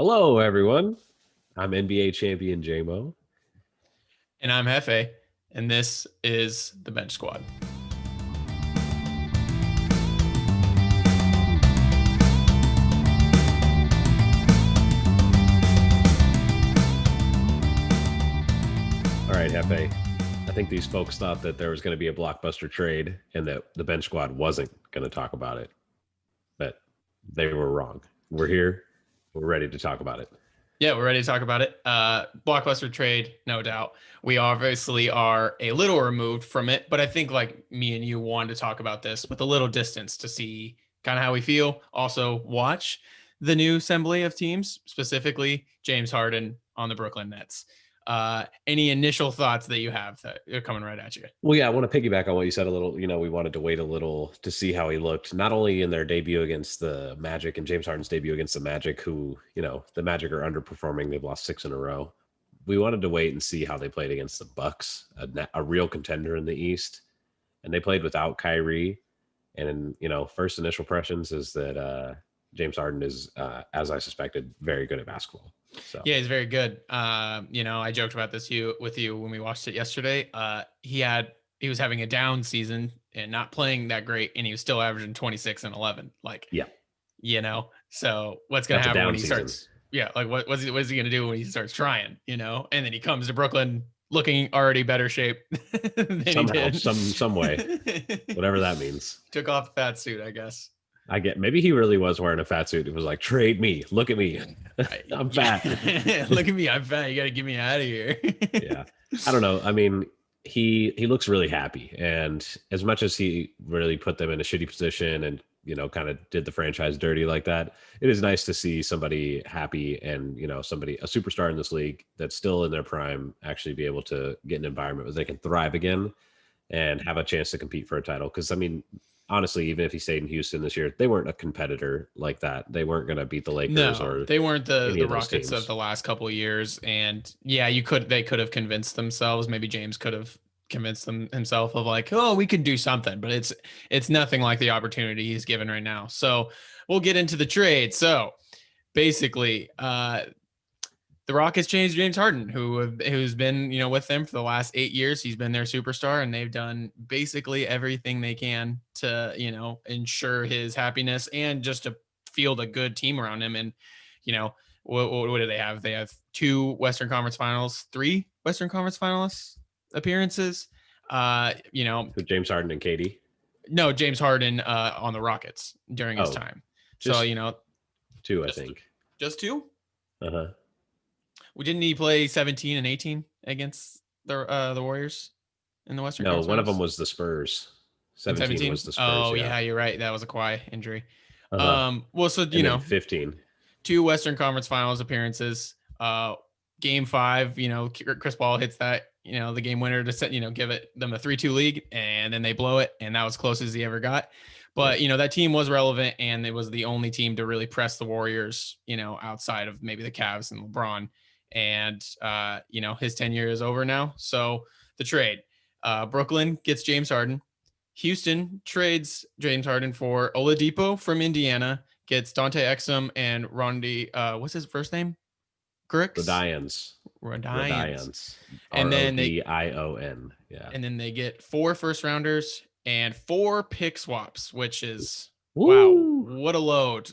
Hello, everyone. I'm NBA champion Jmo. And I'm Jefe, and this is the Bench Squad. All right, Jefe. I think these folks thought that there was going to be a Blockbuster trade and that the Bench Squad wasn't going to talk about it, but they were wrong. We're here. We're ready to talk about it. Yeah, we're ready to talk about it. Blockbuster trade, no doubt. We obviously are a little removed from it, but I think like me and you wanted to talk about this with a little distance to see kind of how we feel. Also, watch the new assembly of teams, specifically James Harden on the Brooklyn Nets. Any initial thoughts that you have that are coming right at you? Well, yeah, I want to piggyback on what you said a little. We wanted to wait a little to see how he looked, not only in their debut against the Magic and James Harden's debut against the Magic, who, the Magic are underperforming. They've lost 6 in a row. We wanted to wait and see how they played against the Bucks, a real contender in the East. And they played without Kyrie. And, first initial impressions is that James Harden is, as I suspected, very good at basketball. So Yeah, he's very good. I joked about this with you when we watched it yesterday. He was having a down season and not playing that great, and he was still averaging 26 and 11. yeah, So what's gonna that's a happen when down he season. starts? Yeah, like what's he gonna do when he starts trying? And then he comes to Brooklyn looking already better shape than Somehow, he did. some way, whatever that means. Took off the fat suit, I guess. I get maybe he really was wearing a fat suit. It was like, trade me. Look at me. I'm fat. Look at me. I'm fat. You got to get me out of here. Yeah. I don't know. I mean, he looks really happy. And as much as he really put them in a shitty position and, kind of did the franchise dirty like that, it is nice to see somebody happy and, a superstar in this league that's still in their prime actually be able to get an environment where they can thrive again and have a chance to compete for a title. Because, I mean, honestly, even if he stayed in Houston this year, they weren't a competitor like that. They weren't going to beat the Lakers or they weren't the Rockets of the last couple of years. And yeah, they could have convinced themselves. Maybe James could have convinced himself of like, oh, we could do something, but it's nothing like the opportunity he's given right now. So we'll get into the trade. So basically, the Rockets changed James Harden, who's been, with them for the last 8 years. He's been their superstar, and they've done basically everything they can to, ensure his happiness and just to field a good team around him. And, what do they have? They have 2 Western Conference Finals, 3 Western Conference Finalists appearances. with James Harden and KD. No, James Harden on the Rockets during his time. Just, so 2, I think. Just 2. Uh-huh. Well, didn't he play 17 and 18 against the Warriors in the Western Conference? No, one of them was the Spurs. 17 was the Spurs. Oh, yeah, you're right. That was a Kawhi injury. Uh-huh. Well, so, 15. 2 Western Conference Finals appearances. Game 5, Chris Paul hits that, the game winner to set, give them a 3-2 lead, and then they blow it, and that was close as he ever got. But, that team was relevant, and it was the only team to really press the Warriors, outside of maybe the Cavs and LeBron. And, his tenure is over now. So the trade, Brooklyn gets James Harden. Houston trades James Harden for Oladipo from Indiana, gets Dante Exum and Rondi. What's his first name? Rodions. And then Rodion. Yeah. And then they get 4 first rounders and 4 pick swaps, which is Woo! Wow, what a load.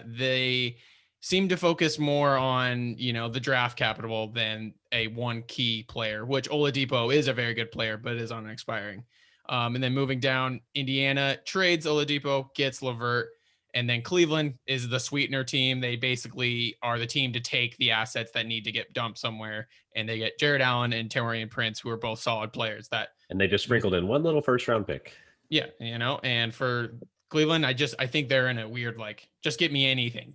They seem to focus more on, the draft capital than a one key player, which Oladipo is a very good player, but is on expiring. And then moving down, Indiana trades Oladipo, gets LeVert, and then Cleveland is the sweetener team. They basically are the team to take the assets that need to get dumped somewhere, and they get Jared Allen and Taurean Prince, who are both solid players. And they just sprinkled in one little first round pick. Yeah, and for Cleveland, I think they're in a weird, like, just give me anything,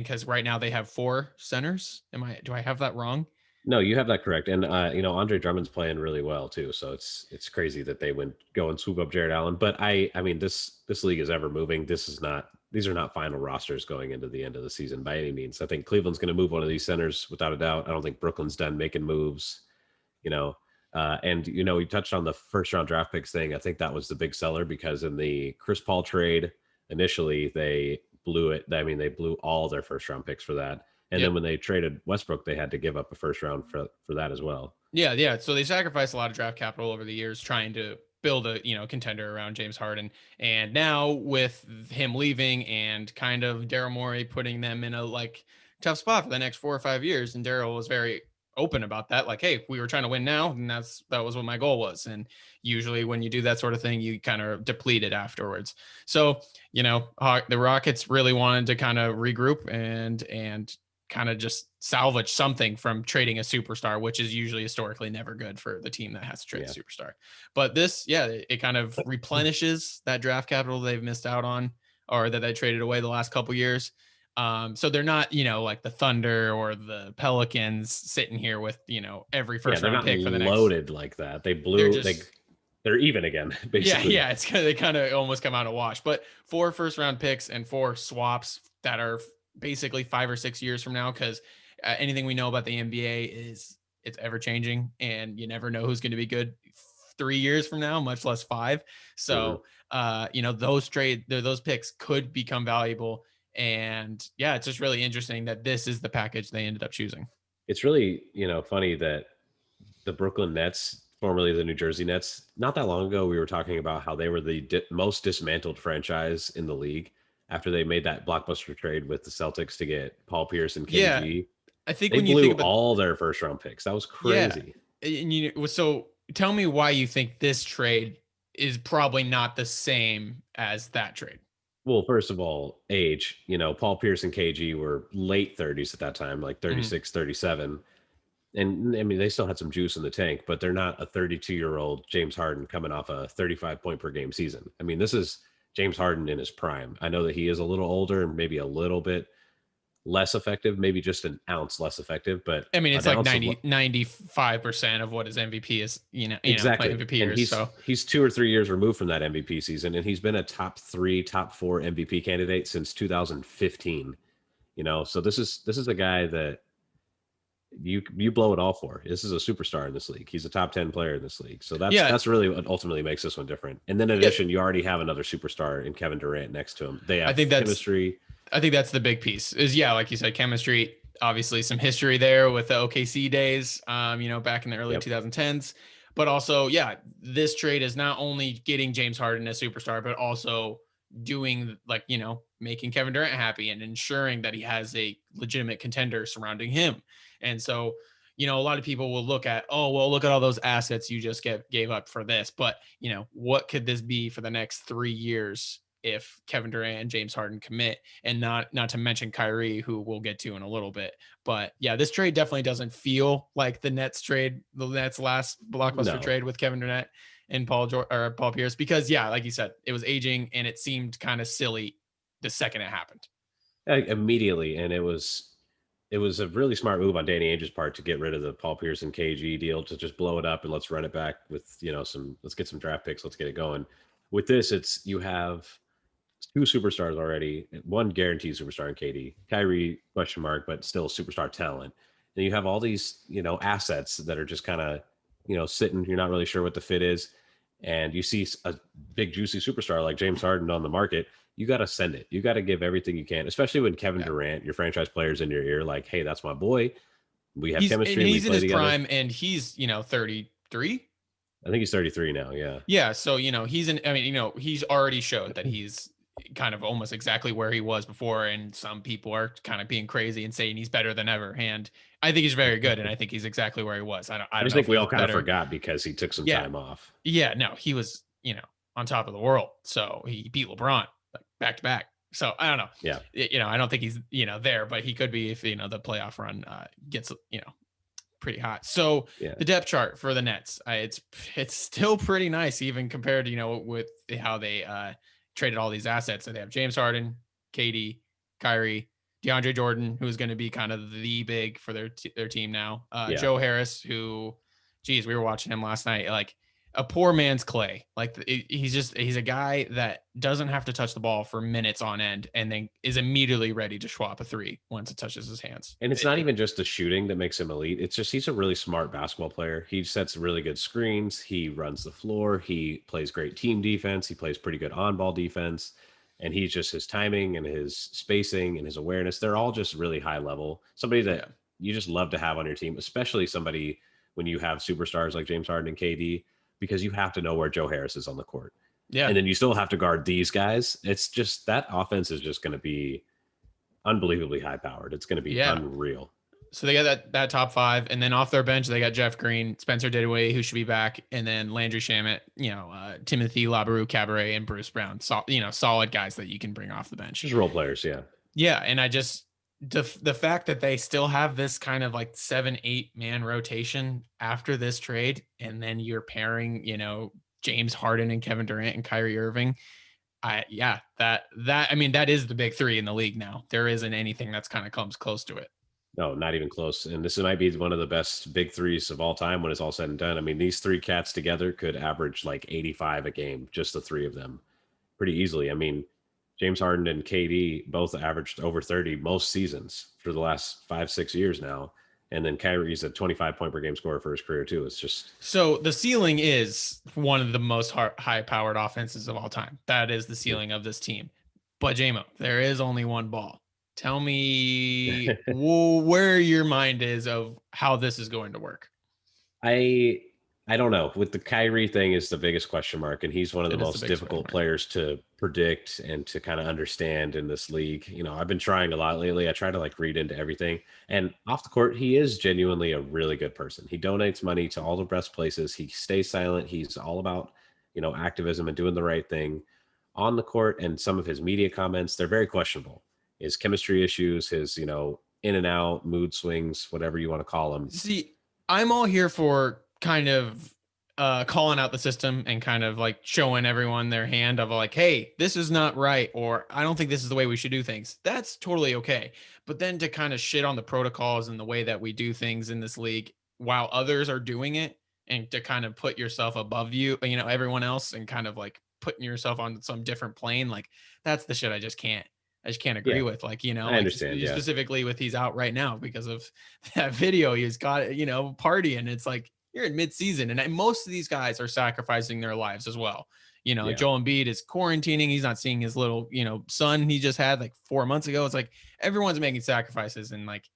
because right now they have 4 centers. Do I have that wrong? No, you have that correct. And Andre Drummond's playing really well too. So it's crazy that they would go and swoop up Jared Allen. But I mean this league is ever moving. These are not final rosters going into the end of the season by any means. I think Cleveland's going to move one of these centers without a doubt. I don't think Brooklyn's done making moves. And we touched on the first round draft picks thing. I think that was the big seller because in the Chris Paul trade initially they blew it. I mean, they blew all their first round picks for that. And then Yep. when they traded Westbrook, they had to give up a first round for that as well. Yeah, yeah. So they sacrificed a lot of draft capital over the years trying to build a contender around James Harden, and now with him leaving and kind of Daryl Morey putting them in a like tough spot for the next 4 or 5 years, and Daryl was very open about that, like, hey, we were trying to win now, and that was what my goal was. And usually when you do that sort of thing, you kind of deplete it afterwards. So the Rockets really wanted to kind of regroup and kind of just salvage something from trading a superstar, which is usually historically never good for the team that has to trade Yeah. the superstar. But this, yeah, it kind of replenishes that draft capital they've missed out on, or that they traded away the last couple years. So they're not, like the Thunder or the Pelicans sitting here with, every Yeah, first they're round not pick for the next. loaded like that. They're just They're even again, yeah, basically. yeah. It's kind of they kind of almost come out of wash. But 4 first round picks and 4 swaps that are basically 5 or 6 years from now, because anything we know about the NBA is it's ever changing, and you never know who's going to be good 3 years from now, much less 5. Hmm. So, those picks could become valuable, and yeah, it's just really interesting that this is the package they ended up choosing. It's really, funny that the Brooklyn Nets, formerly the New Jersey Nets, not that long ago, we were talking about how they were the most dismantled franchise in the league after they made that blockbuster trade with the Celtics to get Paul Pierce and Yeah, KG. I think They when you think blew about all their first round picks. That was yeah, crazy. and so tell me why you think this trade is probably not the same as that trade. Well, first of all, age, Paul Pierce and KG were late 30s at that time, like Mhm. 36, 37. And I mean, they still had some juice in the tank, but they're not a 32-year-old James Harden coming off a 35 point per game season. I mean, this is James Harden in his prime. I know that he is a little older and maybe a little bit less effective, maybe just an ounce less effective, but I mean, it's an like ounce of 95% of what his MVP is, play exactly. MVP And years. he's So he's 2 or 3 years removed from that MVP season, and he's been a top three, top four MVP candidate since 2015. So this is a guy that you blow it all for. This is a superstar in this league. He's a top 10 player in this league. So that's yeah, that's really what ultimately makes this one different. And then in yeah, addition, you already have another superstar in Kevin Durant next to him. They I think have that's chemistry. I think that's the big piece. Is yeah, like you said, chemistry. Obviously, some history there with the OKC days, back in the early Yep. 2010s. But also, yeah, this trade is not only getting James Harden a superstar, but also doing like making Kevin Durant happy and ensuring that he has a legitimate contender surrounding him. And so, a lot of people will look at, oh well, look at all those assets you just gave up for this. But what could this be for the next 3 years if Kevin Durant and James Harden commit, and not to mention Kyrie, who we'll get to in a little bit. But yeah, this trade definitely doesn't feel like the Nets last blockbuster No. trade with Kevin Durant and Paul Pierce, because yeah, like you said, it was aging and it seemed kind of silly the second it happened. Immediately. And it was a really smart move on Danny Ainge's part to get rid of the Paul Pierce and KG deal, to just blow it up and let's run it back with, let's get some draft picks, let's get it going. With this, it's you have two superstars already, one guaranteed superstar in KD, Kyrie question mark, but still superstar talent. And you have all these, assets that are just kind of, sitting. You're not really sure what the fit is, and you see a big juicy superstar like James Harden on the market. You got to send it. You got to give everything you can, especially when Kevin Yeah. Durant, your franchise players, in your ear, like, hey, that's my boy. We have And chemistry. We he's in play his together. prime, and he's 33. I think he's 33 now. Yeah. Yeah, so he's already showed that he's kind of almost exactly where he was before, and some people are kind of being crazy and saying he's better than ever. And I think he's very good, and I think he's exactly where he was. I I don't just know if think we all he's kind of better. forgot because he took some Yeah, time off. yeah, no, he was on top of the world, so he beat LeBron like back to back. So I don't know. Yeah. I don't think he's there, but he could be if the playoff run gets pretty hot. So Yeah. the depth chart for the Nets, it's still pretty nice, even compared to with how they traded all these assets. So they have James Harden, KD, Kyrie, DeAndre Jordan, who's going to be kind of the big for their team now. Yeah. Joe Harris, who, geez, we were watching him last night, like a poor man's Clay. Like he's a guy that doesn't have to touch the ball for minutes on end, and then is immediately ready to swap a three once it touches his hands. And it's not even just the shooting that makes him elite. It's just he's a really smart basketball player. He sets really good screens. He runs the floor. He plays great team defense. He plays pretty good on ball defense. and he's just his timing and his spacing and his awareness. They're all just really high level. Somebody that Yeah. you just love to have on your team, especially somebody when you have superstars like James Harden and KD, because you have to know where Joe Harris is on the court. Yeah. And then you still have to guard these guys. It's just that offense is just going to be unbelievably high powered. It's going to be Yeah. unreal. So they got that top five, and then off their bench they got Jeff Green, Spencer Dinwiddie, who should be back, and then Landry Shamet, Timothy Labarue, Cabaret, and Bruce Brown. So, solid guys that you can bring off the bench. Just role players, yeah. Yeah, and I just the fact that they still have this kind of like 7-8 man rotation after this trade, and then you're pairing, James Harden and Kevin Durant and Kyrie Irving. That is the big three in the league now. There isn't anything that's kind of comes close to it. No, not even close. And this might be one of the best big threes of all time when it's all said and done. I mean, these three cats together could average like 85 a game, just the three of them, pretty easily. I mean, James Harden and KD both averaged over 30 most seasons for the last 5-6 years now. And then Kyrie's a 25-point per game scorer for his career, too. It's just. So the ceiling is one of the most high powered offenses of all time. That is the ceiling of this team. But Jmo, there is only one ball. Tell me where your mind is of how this is going to work. I don't know. With the Kyrie thing is the biggest question mark, and he's one of the It is the most biggest difficult question mark. players to predict and to kind of understand in this league. I've been trying a lot lately. I try to like read into everything. And off the court, he is genuinely a really good person. He donates money to all the best places. He stays silent. He's all about, activism and doing the right thing. On the court, and some of his media comments, they're very questionable. His chemistry issues, his, in and out mood swings, whatever you want to call them. See, I'm all here for kind of calling out the system and kind of like showing everyone their hand of like, hey, this is not right, or I don't think this is the way we should do things. That's totally okay. But then to kind of shit on the protocols and the way that we do things in this league while others are doing it, and to kind of put yourself above everyone else, and kind of like putting yourself on some different plane, like that's the shit I just can't agree Yeah, with, I understand. Yeah. specifically with he's out right now because of that video he's got, partying. It's like you're in mid-season, and most of these guys are sacrificing their lives as well. Yeah. Joel Embiid is quarantining. He's not seeing his little, son he just had like 4 months ago. It's like everyone's making sacrifices, and like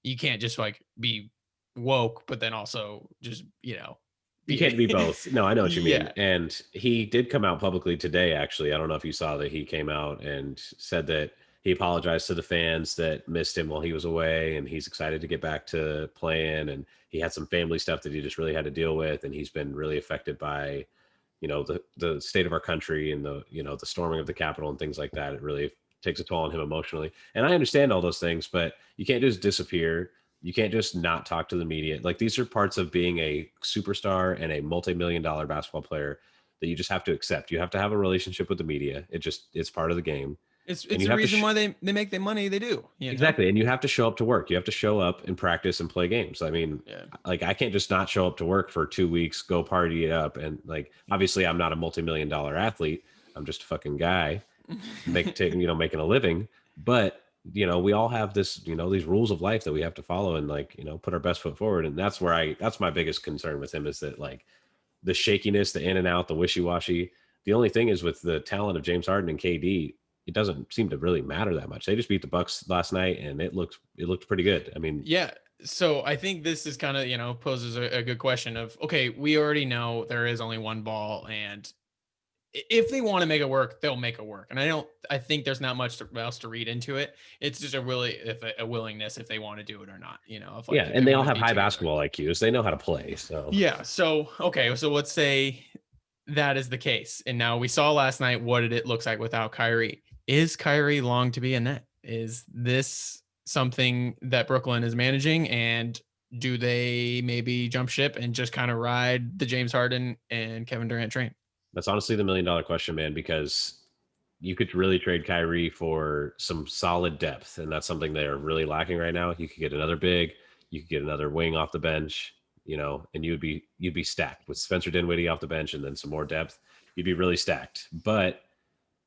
you can't just like be woke, but then also just, You can't be both. No, I know what you mean. Yeah. And he did come out publicly today, actually. I don't know if you saw that he came out and said that he apologized to the fans that missed him while he was away, and he's excited to get back to playing. And he had some family stuff that he just really had to deal with, and he's been really affected by, the state of our country and the storming of the Capitol and things like that. It really takes a toll on him emotionally. And I understand all those things, but you can't just disappear. You can't just not talk to the media. Like, these are parts of being a superstar and a multi-million-dollar basketball player that you just have to accept. You have to have a relationship with the media. It's part of the game. It's And you the have to reason why they make the money they do. exactly. And you have to show up to work. You have to show up and practice and play games. I mean, Yeah. like, I can't just not show up to work for 2 weeks, go party it up. And like, obviously I'm not a multi-million-dollar athlete. I'm just a fucking guy making a living. But we all have this, these rules of life that we have to follow and like, put our best foot forward. And that's my biggest concern with him, is that like the shakiness, the in and out, the wishy-washy. The only thing is, with the talent of James Harden and KD, it doesn't seem to really matter that much. They just beat the Bucks last night, and it looked pretty good. I mean, Yeah. So I think this is kind of, poses a good question of, okay, we already know there is only one ball, and if they want to make it work, they'll make it work. And I think there's not much else to read into it. It's just a willingness if they want to do it or not, if like, yeah, if and they all want to have be high together. basketball IQs. They know how to play. So Yeah. So, okay. So let's say that is the case. And now we saw last night what it looks like without Kyrie. Is Kyrie long to be a net? Is this something that Brooklyn is managing? And do they maybe jump ship and just kind of ride the James Harden and Kevin Durant train? that's honestly the $1 million question, man, because you could really trade Kyrie for some solid depth, and that's something they're really lacking right now. You could get another big, you could get another wing off the bench, and you'd be stacked with Spencer Dinwiddie off the bench and then some more depth. You'd be really stacked. But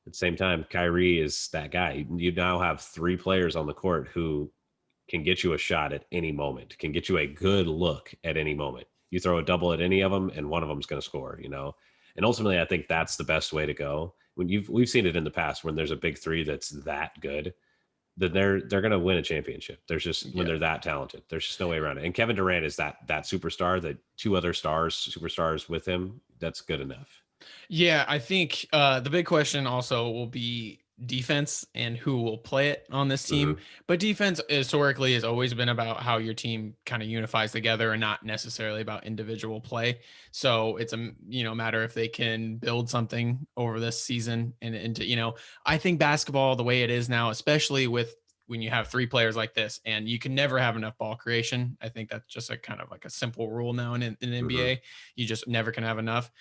at the same time, Kyrie is that guy. You now have 3 players on the court who can get you a shot at any moment, can get you a good look at any moment. You throw a double at any of them, and one of them's going to score. And ultimately, I think that's the best way to go. when we've seen it in the past when there's a big three that's that good, then they're gonna win a championship. There's just when Yeah. they're that talented, there's just no way around it. And Kevin Durant is that superstar, that two other superstars with him. That's good enough. Yeah, I think the big question also will be defense and who will play it on this team. Hmm. But defense historically has always been about how your team kind of unifies together and not necessarily about individual play. So it's a matter if they can build something over this season and into I think basketball the way it is now, especially with when you have three players like this and you can never have enough ball creation. I think that's just a kind of like a simple rule now in Hmm. NBA. You just never can have enough.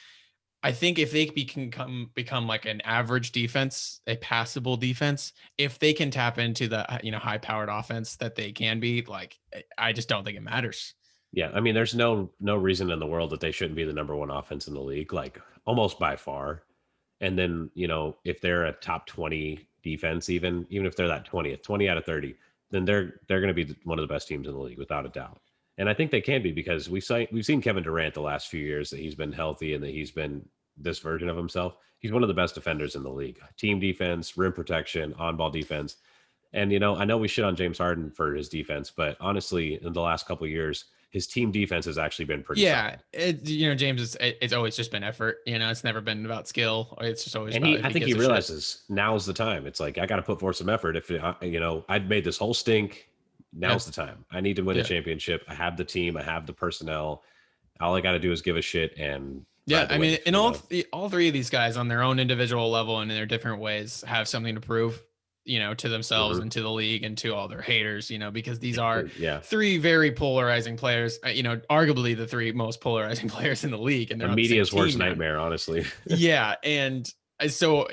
I think if they become like an average defense, a passable defense, if they can tap into the high powered offense that they can be, like I just don't think it matters. Yeah, I mean, there's no reason in the world that they shouldn't be the number one offense in the league, like almost by far. And then, if they're a top 20 defense, even if they're that 20th, 20 out of 30, then they're going to be one of the best teams in the league without a doubt. And I think they can be because we've seen Kevin Durant the last few years that he's been healthy and that he's been this version of himself. He's one of the best defenders in the league. Team defense, rim protection, on-ball defense. And I know we shit on James Harden for his defense, but honestly, in the last couple of years, his team defense has actually been pretty Yeah, solid. James it's always just been effort. It's never been about skill. It's just always And about if I he think he gives a shit. realizes now's the time. It's like I got to put forth some effort. If I'd made this whole stink, Yeah, now's the time. I need to win a yeah, championship. I have the team. I have the personnel. All I got to do is give a shit and yeah. ride the I mean, wave. in all three of these guys on their own individual level and in their different ways have something to prove. To themselves Hmm. and to the league and to all their haters. Because these are Yeah, three very polarizing players. Arguably the three most polarizing players in the league, and the they're on the same media's worst team now. nightmare, honestly. Yeah, and so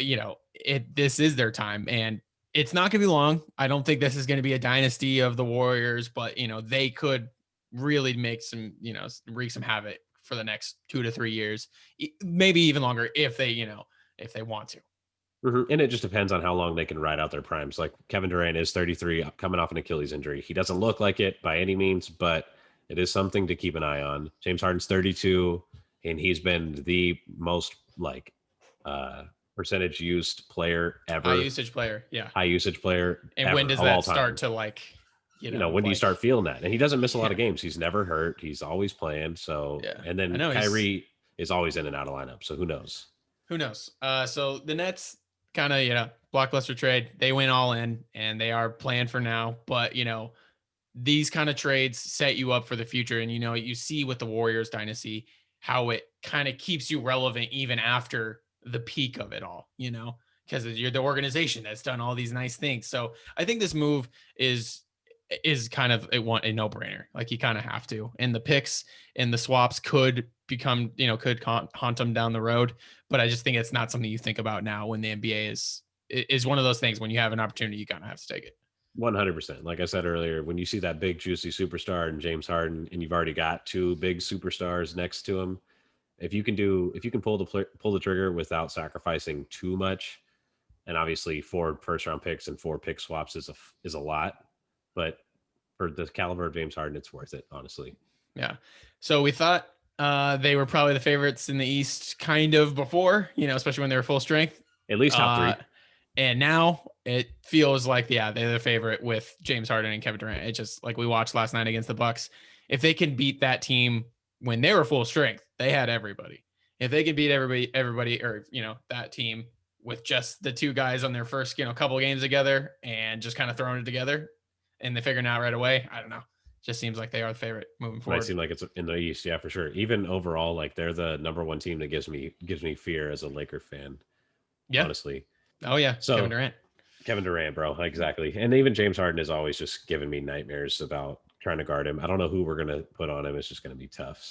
this is their time, and it's not going to be long. I don't think this is going to be a dynasty of the Warriors, but they could really make some wreak some havoc for the next 2 to 3 years, maybe even longer if they want to. Mhm. And it just depends on how long they can ride out their primes. Like Kevin Durant is 33, coming off an Achilles injury. He doesn't look like it by any means, but it is something to keep an eye on. James Harden's 32, and he's been the most uh, percentage used player High ever, usage player, yeah. high usage player And when ever does of all that start time. to When do you like start feeling that? And he doesn't miss a lot of yeah, games. He's never hurt. He's always playing. So, yeah. and I then know Kyrie is always in and out of lineup. So who knows? who knows? So the Nets kind of, blockbuster trade, they went all in and they are playing for now. But, these kind of trades set you up for the future. And, you see with the Warriors dynasty, how it kind of keeps you relevant even after the peak of it all, because you're the organization that's done all these nice things. So I think this move is kind of a no-brainer. Like you kind of have to. And the picks and the swaps could become, could haunt them down the road. But I just think it's not something you think about now when the NBA is one of those things when you have an opportunity, you kind of have to take it. 100%. Like I said earlier, when you see that big juicy superstar and James Harden, and you've already got two big superstars next to him, if you can pull the trigger without sacrificing too much, and obviously four first round picks and four pick swaps is a lot, but for the caliber of James Harden, it's worth it, honestly. Yeah. So we thought they were probably the favorites in the East kind of before, especially when they were full strength. At least top Uh, three. and now it feels like, yeah, they're the favorite with James Harden and Kevin Durant. It's just like we watched last night against the Bucks. If they can beat that team when they were full strength, they had everybody. If they can beat everybody, or that team with just the two guys on their first couple of games together and just kind of throwing it together, and they figuring it out right away. I don't know. Just seems like they are the favorite moving Might forward. seem like it's in the East, yeah, for sure. Even overall, like they're the number one team that gives me fear as a Laker fan, Yeah. honestly. Oh yeah, Kevin So Durant. Kevin Durant, bro, exactly. And even James Harden is always just giving me nightmares about trying to guard him. I don't know who we're gonna put on him. It's just gonna be tough.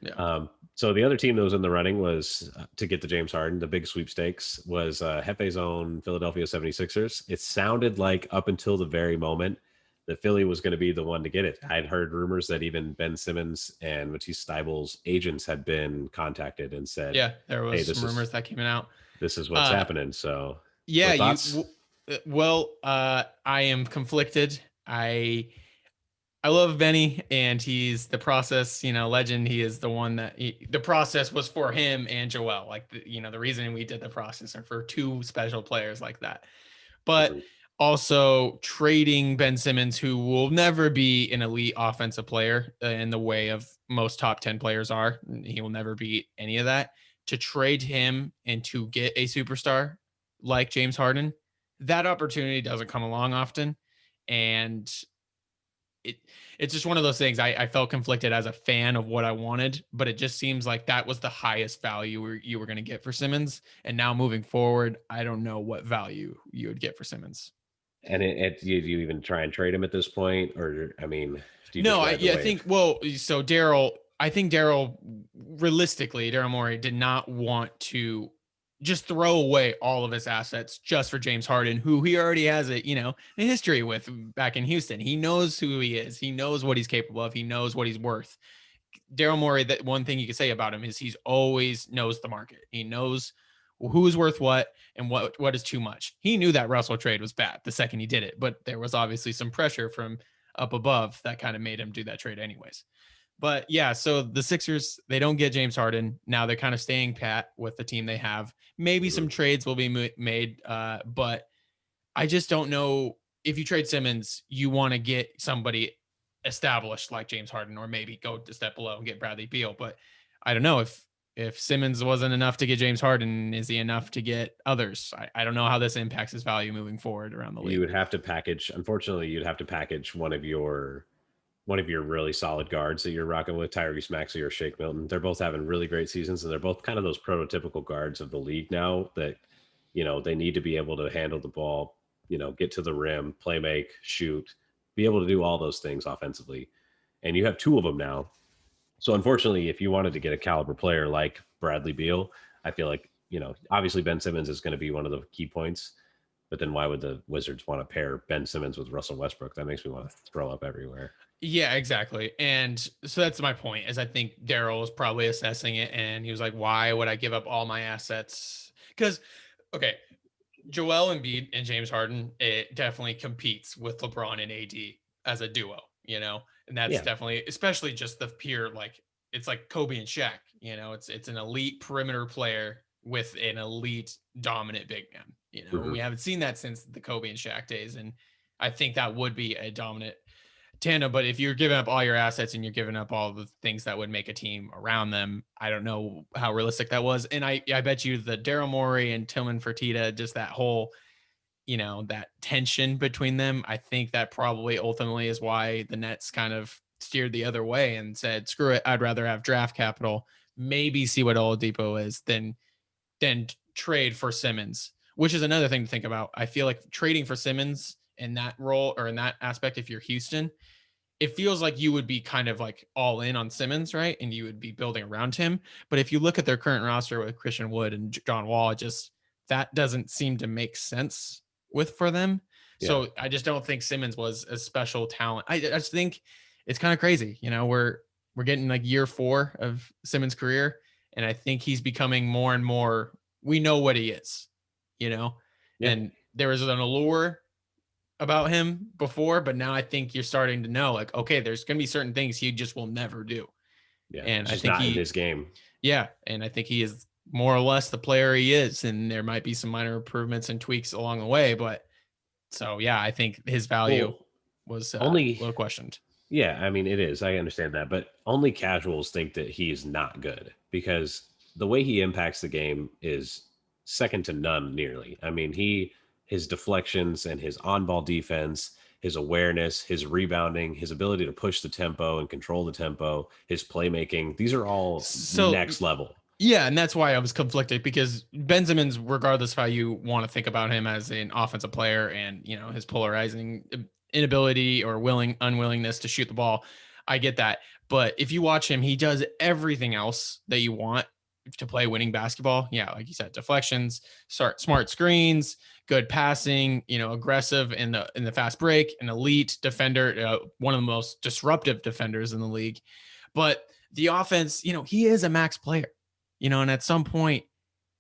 Yeah. So the other team that was in the running was to get the James Harden. The big sweepstakes was Hefe's own Philadelphia 76ers. It sounded like up until the very moment that Philly was going to be the one to get it. I'd heard rumors that even Ben Simmons and Matisse Steibel's agents had been contacted and said, Yeah, there "Hey, was some rumors that came out. this is what's Uh happening." So, yeah, thoughts? well, I am conflicted. I love Benny, and he's the process, legend. He is the one that the process was for him and Joel. Like, the reason we did the process are for two special players like that. But Mhm. also trading Ben Simmons, who will never be an elite offensive player in the way of most top 10 players are. He will never be any of that. To trade him and to get a superstar like James Harden, that opportunity doesn't come along often. And it it's just one of those things. I felt conflicted as a fan of what I wanted, but it just seems like that was the highest value you were going to get for Simmons. And now moving forward, I don't know what value you would get for Simmons. And do you even try and trade him at this point, or I mean, do you No, just I ride the yeah, I wave? think well, so Daryl, I think Daryl realistically, Daryl Morey did not want to just throw away all of his assets just for James Harden, who he already has a history with back in Houston. He knows who he is. He knows what he's capable of. He knows what he's worth. Daryl Morey, that one thing you can say about him is he's always knows the market. He knows who's worth what and what is too much. He knew that Russell trade was bad the second he did it, but there was obviously some pressure from up above that kind of made him do that trade anyways. But yeah, so the Sixers, they don't get James Harden. Now they're kind of staying pat with the team they have. Maybe Mhm. some trades will be made, but I just don't know if you trade Simmons, you want to get somebody established like James Harden, or maybe go a step below and get Bradley Beal. But I don't know if Simmons wasn't enough to get James Harden, is he enough to get others? I don't know how this impacts his value moving forward around the You league. would have to package. Unfortunately, you'd have to package one of your really solid guards that you're rocking with, Tyrese Maxey or Shake Milton. They're both having really great seasons, and they're both kind of those prototypical guards of the league now that, they need to be able to handle the ball, get to the rim, play make, shoot, be able to do all those things offensively. And you have two of them now. So unfortunately, if you wanted to get a caliber player like Bradley Beal, I feel like, obviously Ben Simmons is going to be one of the key points. But then why would the Wizards want to pair Ben Simmons with Russell Westbrook? That makes me want to throw up everywhere. Yeah, exactly. And so that's my point is I think Daryl was probably assessing it and he was like, why would I give up all my assets? Because okay, Joel Embiid and James Harden, it definitely competes with LeBron and AD as a duo. And that's Yeah. definitely, especially just the pure, like, it's like Kobe and Shaq. It's an elite perimeter player with an elite dominant big man. Hmm. We haven't seen that since the Kobe and Shaq days. And I think that would be a dominant tandem. But if you're giving up all your assets and you're giving up all the things that would make a team around them, I don't know how realistic that was. And I bet you the Daryl Morey and Tillman Fertitta, just that whole, that tension between them, I think that probably ultimately is why the Nets kind of steered the other way and said, screw it, I'd rather have draft capital, maybe see what Oladipo is than trade for Simmons, which is another thing to think about. I feel like trading for Simmons in that role or in that aspect, if you're Houston, it feels like you would be kind of like all in on Simmons, right? And you would be building around him. But if you look at their current roster with Christian Wood and John Wall, it just that doesn't seem to make sense for them. Yeah. So I just don't think Simmons was a special talent. I just think it's kind of crazy. We're getting like year 4 of Simmons' career, and I think he's becoming more and more. We know what he is, you know, Yeah. and there is an allure about him before, but now I think you're starting to know, like, okay, there's going to be certain things he just will never do. Yeah. And It's I just think not in his game. yeah, and I think he is more or less the player he is. And there might be some minor improvements and tweaks along the way. But so, yeah, I think his value Well, was a only, little questioned. yeah, I mean, it is. I understand that. But only casuals think that he's not good because the way he impacts the game is second to none nearly. I mean, his deflections and his on ball defense, his awareness, his rebounding, his ability to push the tempo and control the tempo, his playmaking, these are all So, next level. yeah, and that's why I was conflicted because Ben Simmons, regardless of how you want to think about him as an offensive player and his polarizing inability or unwillingness to shoot the ball, I get that. But if you watch him, he does everything else that you want to play winning basketball. Yeah, like you said, deflections, smart screens, good passing, aggressive in the fast break, an elite defender, one of the most disruptive defenders in the league. But the offense, he is a max player. And at some point,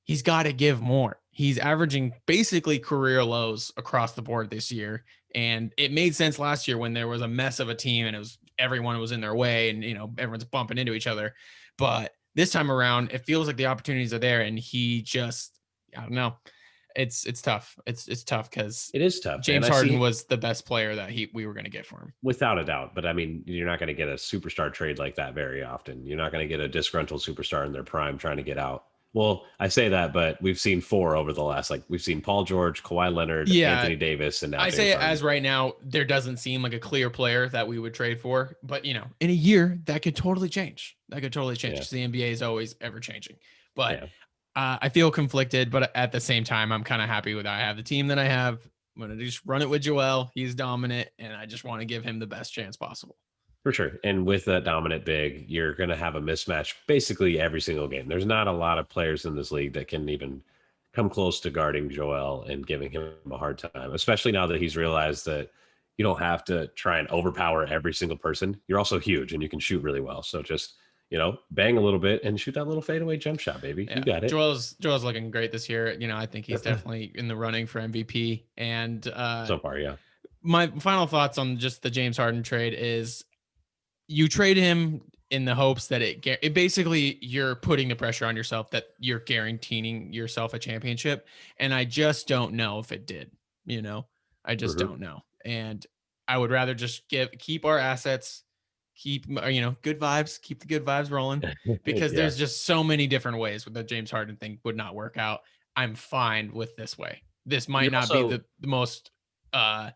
he's got to give more. He's averaging basically career lows across the board this year. And it made sense last year when there was a mess of a team and it was everyone was in their way and everyone's bumping into each other. But this time around, it feels like the opportunities are there, and he just, I don't know. It's tough. It's tough because It is tough, man. James I Harden see was the best player that we were going to get for him. without a doubt, but I mean, you're not going to get a superstar trade like that very often. You're not going to get a disgruntled superstar in their prime trying to get out. Well, I say that, but we've seen four over the last, like we've seen Paul George, Kawhi Leonard, Yeah, Anthony Davis, and now I James say Harden. as right now, there doesn't seem like a clear player that we would trade for, but in a year that could totally change. That could totally change Yeah, because the NBA is always ever changing. But yeah, I feel conflicted, but at the same time, I'm kind of happy with I have the team that I have. I'm gonna just run it with Joel. He's dominant, and I just want to give him the best chance possible. for sure. And with that dominant big, you're going to have a mismatch basically every single game. There's not a lot of players in this league that can even come close to guarding Joel and giving him a hard time, especially now that he's realized that you don't have to try and overpower every single person. You're also huge and you can shoot really well. So just, bang a little bit and shoot that little fadeaway jump shot, baby. You Yeah, got it. Joel's looking great this year. I think he's definitely in the running for MVP. And So far, yeah. my final thoughts on just the James Harden trade is you trade him in the hopes that it basically you're putting the pressure on yourself that you're guaranteeing yourself a championship, and I just don't know if it did. I just Hmm. don't know, and I would rather just keep our assets, keep good vibes, keep the good vibes rolling, because Yeah. there's just so many different ways with the James Harden thing would not work out. I'm fine with this way. This might You're not be also the most uh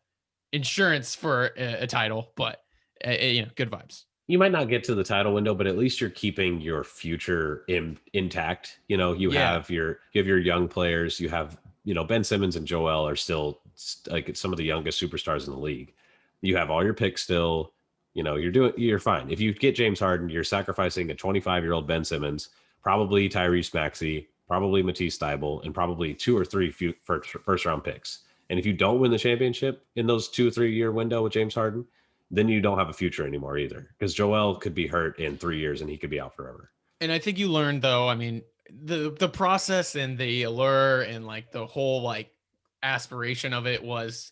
insurance for a title, but good vibes. you might not get to the title window, but at least you're keeping your future intact. You Yeah. have your young players. You have Ben Simmons and Joel are still like some of the youngest superstars in the league. You have all your picks still. You're fine. If you get James Harden, you're sacrificing a 25-year-old Ben Simmons, probably Tyrese Maxey, probably Matisse Thybulle, and probably two or three first round picks. And if you don't win the championship in those 2 or 3 year window with James Harden, then you don't have a future anymore either. Because Joel could be hurt in 3 years and he could be out forever. And I think you learned though, I mean, the process and the allure and like the whole like aspiration of it was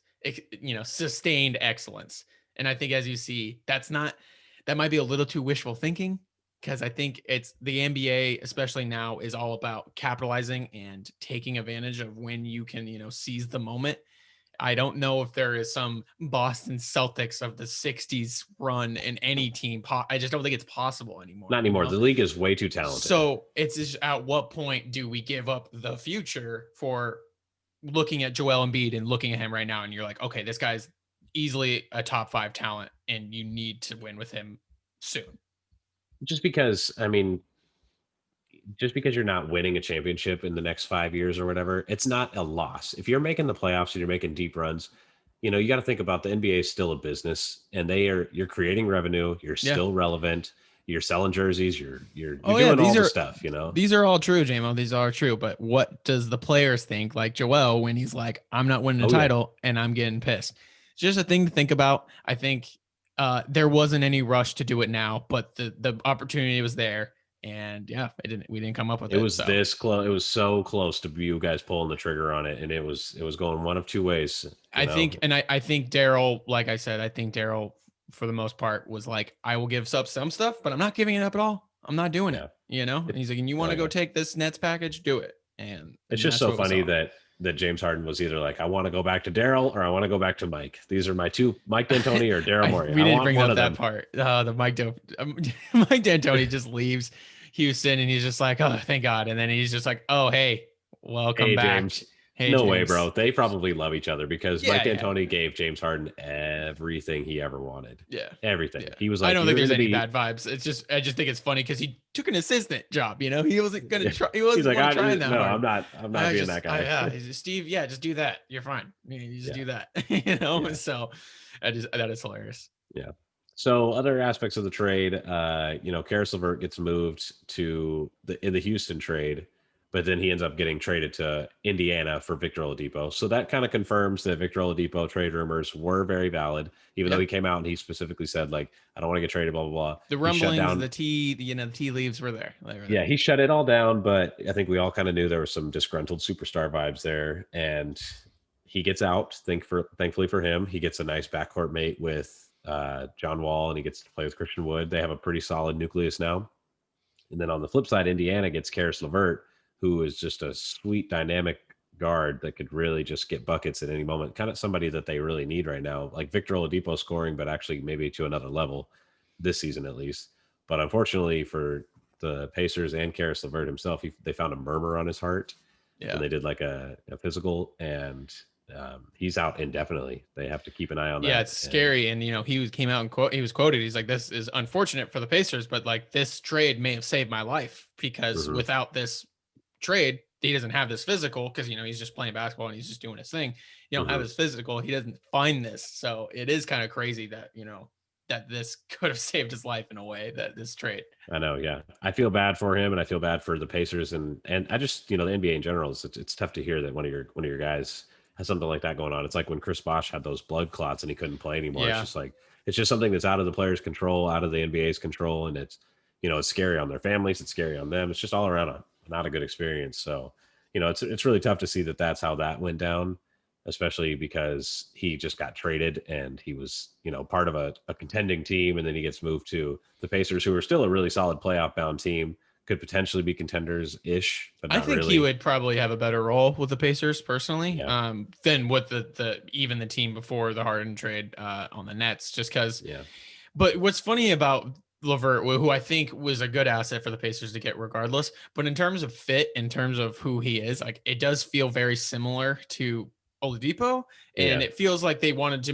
sustained excellence. And I think as you see, that might be a little too wishful thinking, because I think it's the NBA, especially now, is all about capitalizing and taking advantage of when you can, seize the moment. I don't know if there is some Boston Celtics of the 60s run in any team. I just don't think it's possible Not anymore, anymore. The league is way too talented. So it's just at what point do we give up the future for looking at Joel Embiid and looking at him right now? And you're like, okay, this guy's easily a top 5 talent and you need to win with him soon. Just because, I mean, just because you're not winning a championship in the next 5 years or whatever, it's not a loss. If you're making the playoffs and you're making deep runs, you got to think about the NBA is still a business and you're creating revenue, you're Yeah. still relevant, you're selling jerseys, you're Oh yeah, doing all the stuff. these are all true, JMO. These are true. But what does the players think, like Joel, when he's like, I'm not winning a Oh yeah. title and I'm getting pissed? It's just a thing to think about. I think there wasn't any rush to do it now, but the opportunity was there. And yeah, we didn't come up with It it. was So this close. It was so close to you guys pulling the trigger on it, and it was going one of two ways. I think Daryl, like I said, I think Daryl for the most part was like, I will give up some stuff, but I'm not giving it up at all. I'm not doing it. Yeah. And he's like, and you want Oh to go yeah. take this Nets package, do it. It's And just that's so what we funny saw. that James Harden was either like, I want to go back to Daryl or I want to go back to Mike. These are my two, Mike D'Antoni or Daryl Morey. We I didn't want bring one up of that them. part. The Mike D'Antoni just leaves Houston and he's just like, oh, thank God. And then he's just like, oh, hey, welcome Hey back. James. Hey, No way, James. bro. They probably love each other because Mike Yeah, yeah, D'Antoni gave James Harden everything he ever wanted. yeah. Everything. Yeah. He was I like, don't you're think there's going to any be. bad vibes. I just think it's funny because he took an assistant job. He wasn't gonna try. He He's wasn't like, want to try that no, hard. I'm not being that guy. Yeah. He's just, Steve. Yeah, just do that. You're fine. You just Yeah. do that. Yeah. So, that is hilarious. Yeah. So other aspects of the trade, Karis LeVert gets moved to in the Houston trade, but then he ends up getting traded to Indiana for Victor Oladipo. So that kind of confirms that Victor Oladipo trade rumors were very valid, even though Yeah. he came out and he specifically said like, I don't want to get traded, blah blah blah. The He shut rumblings, down. the tea leaves were there. They were Yeah, there. he shut it all down, but I think we all kind of knew there was some disgruntled superstar vibes there, and he gets out. Thankfully for him, he gets a nice backcourt mate with John Wall, and he gets to play with Christian Wood. They have a pretty solid nucleus now. And then on the flip side, Indiana gets Karis LeVert, who is just a sweet, dynamic guard that could really just get buckets at any moment. Kind of somebody that they really need right now, like Victor Oladipo scoring, but actually maybe to another level this season at least. But unfortunately for the Pacers and Karis LeVert himself, they found a murmur on his heart when Yeah. they did like a physical, and he's out indefinitely. They have to keep an eye on Yeah, that. it's And scary. And came out and he was quoted. He's like, "This is unfortunate for the Pacers, but like this trade may have saved my life because mhm, without this trade, he doesn't have this physical because he's just playing basketball and he's just doing his thing. You don't have mhm. his physical, he doesn't find this. So it is kind of crazy that that this could have saved his life in a way, that this trade. I know, yeah. I feel bad for him, and I feel bad for the Pacers, and I just the NBA in general. It's tough to hear that one of your guys has something like that going on. It's like when Chris Bosh had those blood clots and he couldn't play anymore. It's Yeah. just like it's just something that's out of the players' control, out of the NBA's control, and it's scary on their families. It's scary on them. It's just all around not a good experience. So it's really tough to see that that's how that went down, especially because he just got traded and he was, part of a contending team. And then he gets moved to the Pacers, who are still a really solid playoff bound team, could potentially be contenders ish, but I not think he really. would probably have a better role with the Pacers personally, Yeah. than with the even the team before the Harden trade on the Nets, just because. Yeah. But what's funny about Levert, who I think was a good asset for the Pacers to get regardless, but in terms of fit, in terms of who he is, like it does feel very similar to Oladipo, and Yeah. it feels like they wanted to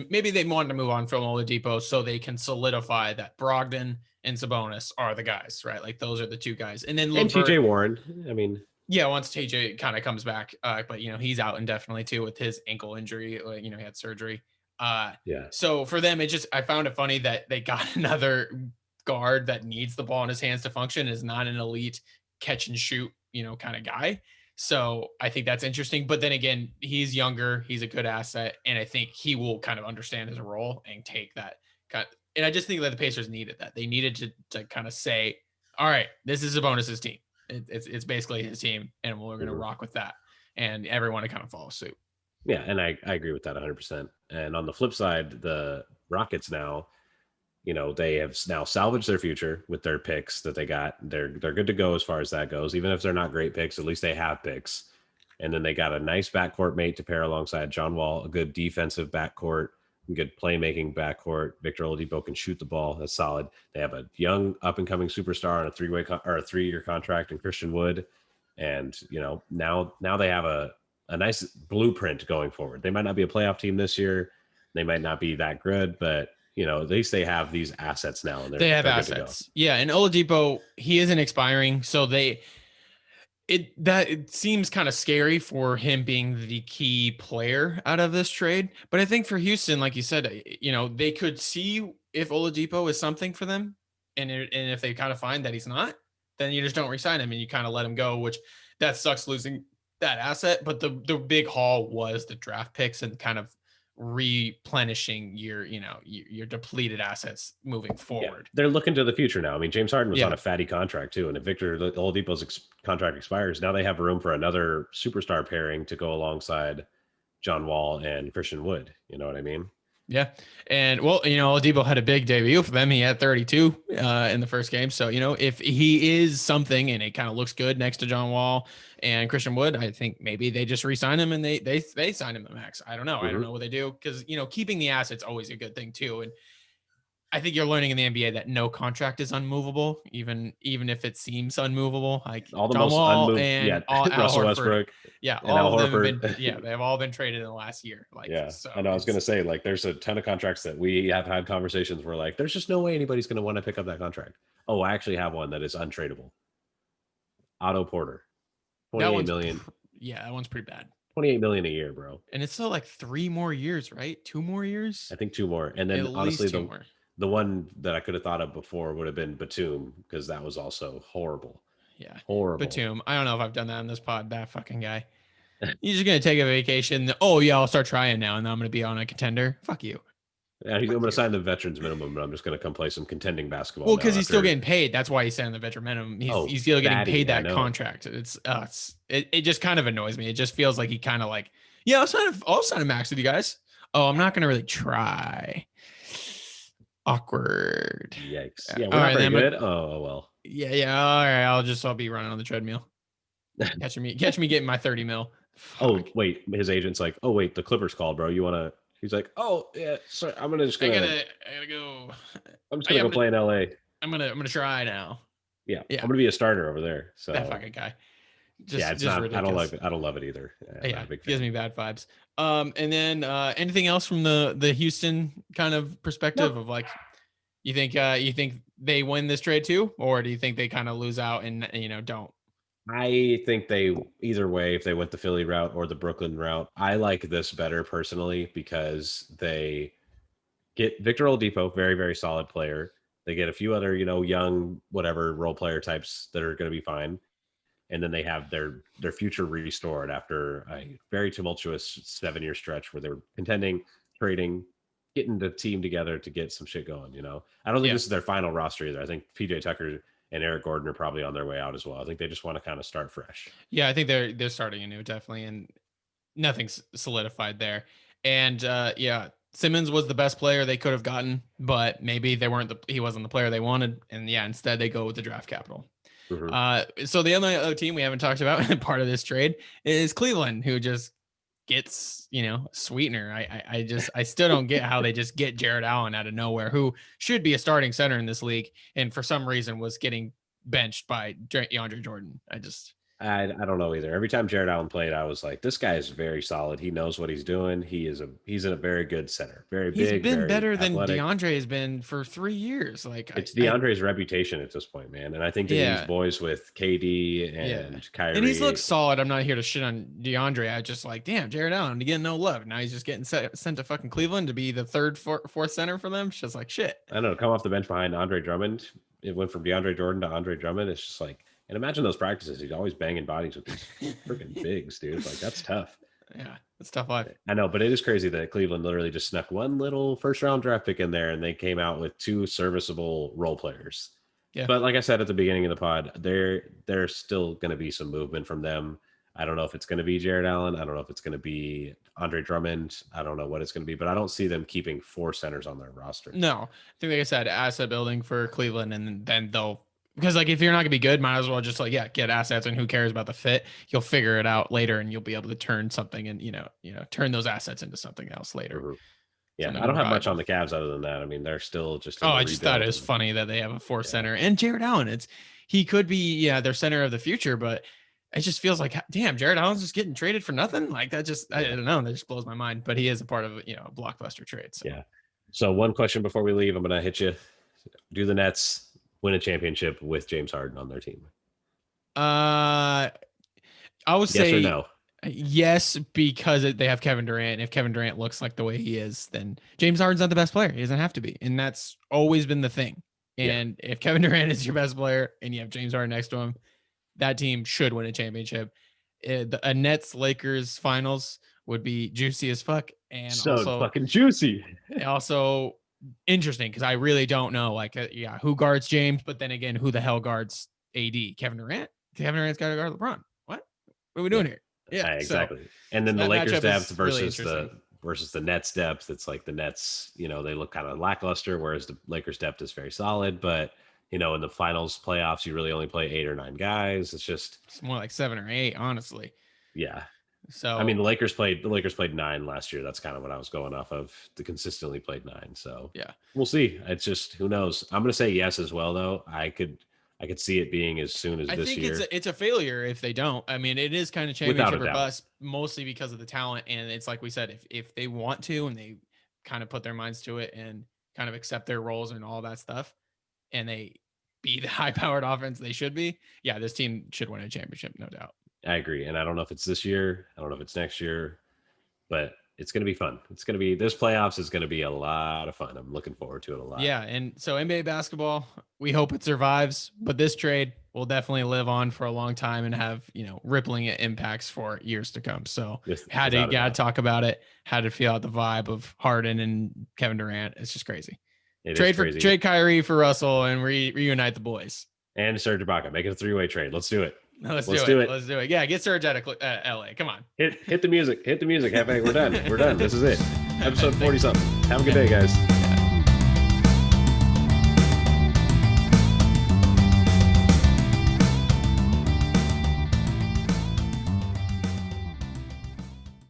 move on from Oladipo so they can solidify that Brogdon and Sabonis are the guys, right? Like those are the two guys, and then And TJ Levert. Warren. I mean, Yeah, once TJ kind of comes back, but he's out indefinitely too with his ankle injury. He had surgery. Uh, yeah. so for them, I found it funny that they got another guard that needs the ball in his hands to function, is not an elite catch and shoot, kind of guy. So I think that's interesting. But then again, he's younger, he's a good asset, and I think he will kind of understand his role and take that kind. And I just think that the Pacers needed that. They needed to kind of say, all right, this is a bonus's team. It's basically his team, and we're going to Mhm. rock with that, and everyone to kind of follow suit. Yeah. And I agree with that 100%. And on the flip side, the Rockets now, they have now salvaged their future with their picks that they got. They're good to go as far as that goes. Even if they're not great picks, at least they have picks. And then they got a nice backcourt mate to pair alongside John Wall, a good defensive backcourt, good playmaking backcourt. Victor Oladipo can shoot the ball. That's solid. They have a young up and coming superstar on a or a 3-year contract in Christian Wood. And now they have a nice blueprint going forward. They might not be a playoff team this year. They might not be that good, but at least they have these assets now, and They they're have they're good to go. assets, yeah. And Oladipo, he isn't expiring, so it seems kind of scary for him being the key player out of this trade. But I think for Houston, like you said, they could see if Oladipo is something for them, and if they kind of find that he's not, then you just don't resign him and you kind of let him go. Which that sucks losing that asset. But the big haul was the draft picks and kind of replenishing your depleted assets moving Yeah, forward. they're looking to the future now. I mean, James Harden was on Yeah. a fatty contract too, and if Victor Oladipo's contract expires, now they have room for another superstar pairing to go alongside John Wall and Christian Wood. You know what I mean? Yeah. And well, Oladipo had a big debut for them. He had 32 in the first game. So, if he is something and it kind of looks good next to John Wall and Christian Wood, I think maybe they just re-sign him and they sign him the max. I don't know. I don't Hmm. know what they do because, keeping the assets always a good thing too. And I think you're learning in the NBA that no contract is unmovable, even if it seems unmovable. Like All the John most Wall unmoved, yeah, and all Al Russell Horford, Westbrook yeah, and all Al of them have been, Horford. yeah, they have all been traded in the last year. Like Yeah, so, I know. I was going it's to say, like, there's a ton of contracts that we have had conversations where, like, there's just no way anybody's going to want to pick up that contract. Oh, I actually have one that is untradeable. Otto Porter, that 28 one's, million, yeah, that one's pretty bad. 28 million a year, bro. And it's still like 3 more years, right? 2 more years, I think two more. And at then honestly, least two the more. the one that I could have thought of before would have been Batum, because that was also horrible. Yeah, Horrible. Batum. I don't know if I've done that on this pod. That fucking guy. He's just gonna take a vacation. Oh yeah, I'll start trying now, and I'm gonna be on a contender. Fuck you. Yeah, I'm Fuck going to you. sign the veterans minimum, but I'm just going to come play some contending basketball Well, now because he's still after. getting paid. That's why he's saying the veteran minimum. He's Oh, still getting paid fatty. I that know. contract. It just kind of annoys me. It just feels like he kind of like Yeah, I'll sign a max with you guys. Oh, I'm not gonna really try. Awkward. Yikes. Yeah, we're All not right, very then. good. Oh, well. Yeah. All right, I'll be running on the treadmill. Catch me getting my 30 mil. Oh, Fuck. wait. His agent's like, oh, wait, the Clippers called, bro. You want to? He's like, oh, yeah, sorry. I gotta go. I'm just Oh, yeah, gonna go play in LA. I'm gonna try now. Yeah, Yeah, I'm gonna be a starter over there. that So fucking guy. yeah, it's Just not. I don't like ridiculous. it. I don't love it either. Yeah, I'm not Yeah, a big gives fan. me bad vibes. And then anything else from the Houston kind of perspective No, of like, you think they win this trade too, or do you think they kind of lose out and don't? I think they either way, if they went the Philly route or the Brooklyn route, I like this better personally because they get Victor Oladipo, very very solid player. They get a few other young whatever role player types that are going to be fine, and then they have their future restored after a very tumultuous 7 year stretch where they were contending, trading, getting the team together to get some shit going. I don't think Yeah, this is their final roster either. I think PJ Tucker and Eric Gordon are probably on their way out as well. I think they just want to kind of start fresh. yeah, I think they're starting anew definitely, and nothing's solidified there. And yeah, Simmons was the best player they could have gotten, but maybe he wasn't the player they wanted, and yeah, instead they go with the draft capital. Hmm. So the other team we haven't talked about part of this trade is Cleveland, who just gets sweetener. I still don't get how they just get Jared Allen out of nowhere, who should be a starting center in this league, and for some reason was getting benched by DeAndre Jordan. I don't know either. Every time Jared Allen played, I was like, this guy is very solid. He knows what he's doing. He's a very good center. Very He's big, been very better than athletic. DeAndre has been for 3 years. It's DeAndre's reputation at this point, man. And I think that these Yeah, boys with KD yeah. and And he's looked Kyrie, solid. I'm not here to shit on DeAndre. I just like, damn, Jared Allen getting no love. Now he's just getting sent to fucking Cleveland to be the fourth center for them. It's just like shit. I don't know, come off the bench behind Andre Drummond. It went from DeAndre Jordan to Andre Drummond. It's just like, and imagine those practices. He's always banging bodies with these freaking bigs, dude. Like that's tough. Yeah, it's tough life. I know, but it is crazy that Cleveland literally just snuck one little first round draft pick in there and they came out with two serviceable role players. Yeah. But like I said at the beginning of the pod, there's still going to be some movement from them. I don't know if it's going to be Jared Allen. I don't know if it's going to be Andre Drummond. I don't know what it's going to be, but I don't see them keeping four centers on their roster. No, I think like I said, asset building for Cleveland, and then they'll because like if you're not gonna be good, might as well just like get assets, and who cares about the fit? You'll figure it out later, and you'll be able to turn something and turn those assets into something else later. Mhm. Yeah, Something I don't more have much valuable. on the Cavs other than that. I mean, they're still just Oh, in the I just thought it rebuild. was funny that they have a fourth Yeah. center and Jared Allen. He could be their center of the future, but it just feels like damn, Jared Allen's just getting traded for nothing. Like that just I don't know, that just blows my mind. But he is a part of a blockbuster trade. So. Yeah. So one question before we leave, I'm gonna hit you. Do the Nets win a championship with James Harden on their team? I would Yes or say no? yes because they have Kevin Durant. If Kevin Durant looks like the way he is, then James Harden's not the best player. He doesn't have to be, and that's always been the thing. Yeah. And if Kevin Durant is your best player and you have James Harden next to him, that team should win a championship. A Nets Lakers finals would be juicy as fuck, and So fucking juicy. also interesting because I really don't know who guards James, but then again, who the hell guards AD? Kevin Durant? Kevin Durant's got to guard LeBron. What are we doing here? Yeah, exactly. And then the that Lakers matchup depth is really versus the Nets depth. It's like the Nets, they look kind of lackluster, whereas the Lakers depth is very solid. But in the finals playoffs, you really only play 8 or 9 guys. it's more like 7 or 8, honestly. Yeah. So I mean, the Lakers played 9 last year. That's kind of what I was going off of. They consistently played 9. So yeah, we'll see. It's just who knows. I'm gonna say yes as well, though. I could see it being as soon as this year. It's a failure if they don't. I mean, it is kind of championship or bust, mostly because of the talent. And it's like we said, if they want to and they kind of put their minds to it and kind of accept their roles and all that stuff, and they be the high-powered offense they should be, yeah, this team should win a championship, no doubt. I agree, and I don't know if it's this year. I don't know if it's next year, but it's going to be fun. It's going to be this playoffs is going to be a lot of fun. I'm looking forward to it a lot. Yeah, and so NBA basketball, we hope it survives, but this trade will definitely live on for a long time and have rippling impacts for years to come. So had to talk about it. Had to feel out the vibe of Harden and Kevin Durant. It's just crazy. Trade Kyrie for Russell and reunite the boys. And Serge Ibaka, make it a 3-way trade. Let's do it. Let's Let's do do it. it. Let's do it. Yeah, get Surge out of LA. Come on. Hit the music. Hit the music. Hefe. We're done. We're done. This is it. Episode Thank 40 something. Have a good day, guys.